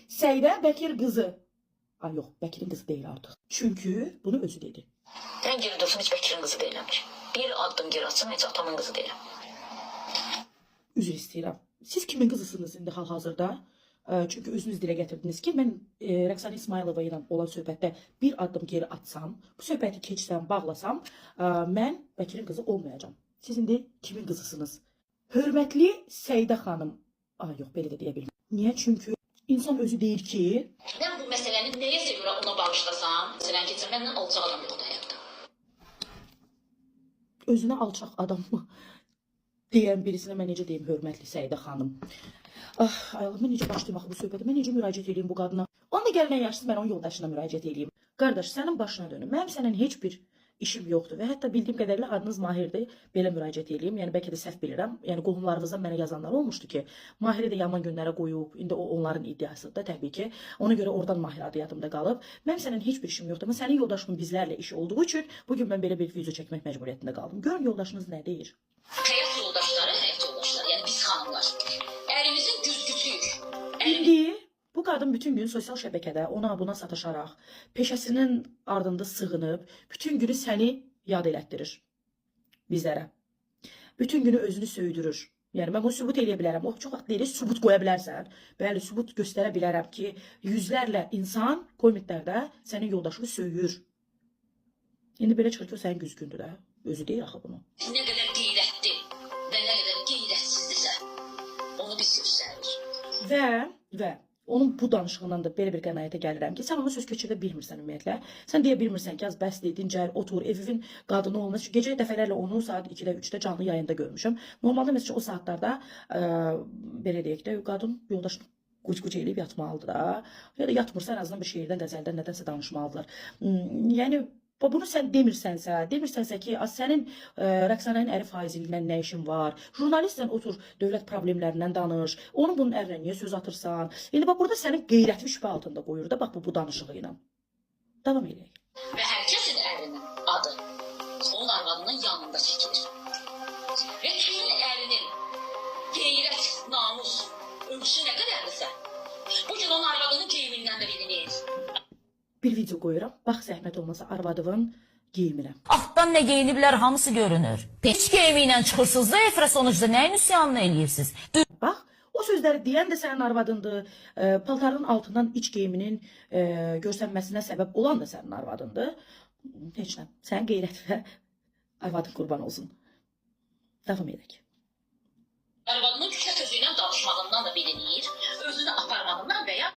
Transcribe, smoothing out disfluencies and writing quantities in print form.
Seydə Bəkir qızı. Ay yox, Bəkirin qızı deyil artıq. Çünki bunu özü dedi. Dən geri dursun, heç Bəkirin qızı deyiləm ki. Bir addım geri atsam, heç atamın qızı deyiləm. Üzr istəyirəm. Siz kimin qızısınız indi hal-hazırda? Çünki özünüz dilə gətirdiniz ki, mən Rəqsanə İsmailova ilə olan söhbətdə bir addım geri atsam, bu söhbəti keçsəm, bağlasam, mən Bəkirin qızı olmayacağam. Siz indi kimin qızısınız? Hörmətli Seydə xanım. Ay yox, belə də deyə bilməm. Niyə? Çünki insan özü deyir ki, Mən bu məsələni nəyəsə görə ona bağışlasam, məsələn keçir, məndən alçaq adam yoxdur həyatda. özünə alçaq adam mı deyən birisinə mən necə deyim, hörmətli Seydə xanım. Ah, ayolum, mən necə başlayım axı bu söhbətə? Mən necə müraciət edeyim bu qadına? Onda gəl nə yaşsız, mən onun yoldaşına müraciət edeyim. Qardaş, sənin başına dönüm. Mənim sənin heç bir işim yoxdur və hətta bildiyim qədərilə adınız Mahirdir. Belə müraciət edeyim. Yəni bəlkə də səhv bilirəm. Yəni qohumlarınızdan mənə yazanlar olmuşdu ki, Mahiri də yaman günlərə qoyub. İndi o onların iddiasıdır təbii ki. Ona görə oradan Mahir adı yadımda qalıb. Mənim sənin heç bir işim yoxdur. Amma sənin yoldaşının bizlərlə işi olduğu üçün bu gün mən belə bir video çəkmək məcburiyyətində qaldım. Görün yoldaşınız nə deyir? Həyat yoldaşları, yəni biz xanımlar. Ərimizin güzgüsüyük. İndi bu qadın bütün gün sosial şəbəkədə ona buna sataşaraq, peşəsinin ardında sığınıb, bütün günü səni yad elətdirir bizlərə. Bütün günü özünü söydürür. Yəni mən bunu sübut edə bilərəm. O çox vaxt deyir, sübut qoya bilərsən. Bəli, sübut göstərə bilərəm ki, yüzlərlə insan kommentlərdə sənin yoldaşını söyür. İndi belə çıxır ki, o sənin güzgündür də. Özü deyir axı bunu. Nə qədər qeyrətli və nə qədər qeyrətsizdirsə, onu biz göstərir. Və onun bu danışığından da belə bir qənaətə gəlirəm ki, sən ona söz keçirdə bilmirsən ümumiyyətlə. Sən deyə bilmirsən ki, az bəsdir, dincəl, otur, evin qadını olmaz. Çünki gecə dəfələrlə onu saat 2-də, 3-də canlı yayında görmüşəm. Normalda məsələn o saatlarda belə deyək də, qadın yoldaşını quc-quc eləyib yatmalıdır da. Ya da yatmırsa ən azından bir şeirdən, qəzəldən, nədənsə danışmalıdırlar. Yəni bunu sən demirsənsə ki, sənin Rəqsanənin əri faizliyindən nə işin var? Jurnalistsən, otur, dövlət problemlərindən danış. Onun bunun ərinə niyə söz atırsan? İndi bax, burada sənin qeyrətli şübhə altında qoyur da, bax bu danışığı ilə. Davam edək. Və hər kəsin ərinin adı onun arvadının yanında çəkilir. Və kimin ərinin qeyrət, namus, ölçüsü nə qədərdirsə, bugün onun arvadının geyimindən də bilinir. Bir video qoyuram. Bax, zəhmət olmasa arvadımın geyiminə. Altdan nə geyiniblər hamısı görünür. Heç geyimi ilə çıxırsınız da efrə sonucda nəyin üsyanını eləyirsiniz? Bax, o sözləri deyən də sənin arvadındır. Paltarın altından iç geyiminin görsənməsinə səbəb olan da sənin arvadındır. Heç nə. Sənin qeyrətinə arvadın qurban olsun. Davam edək. Arvadının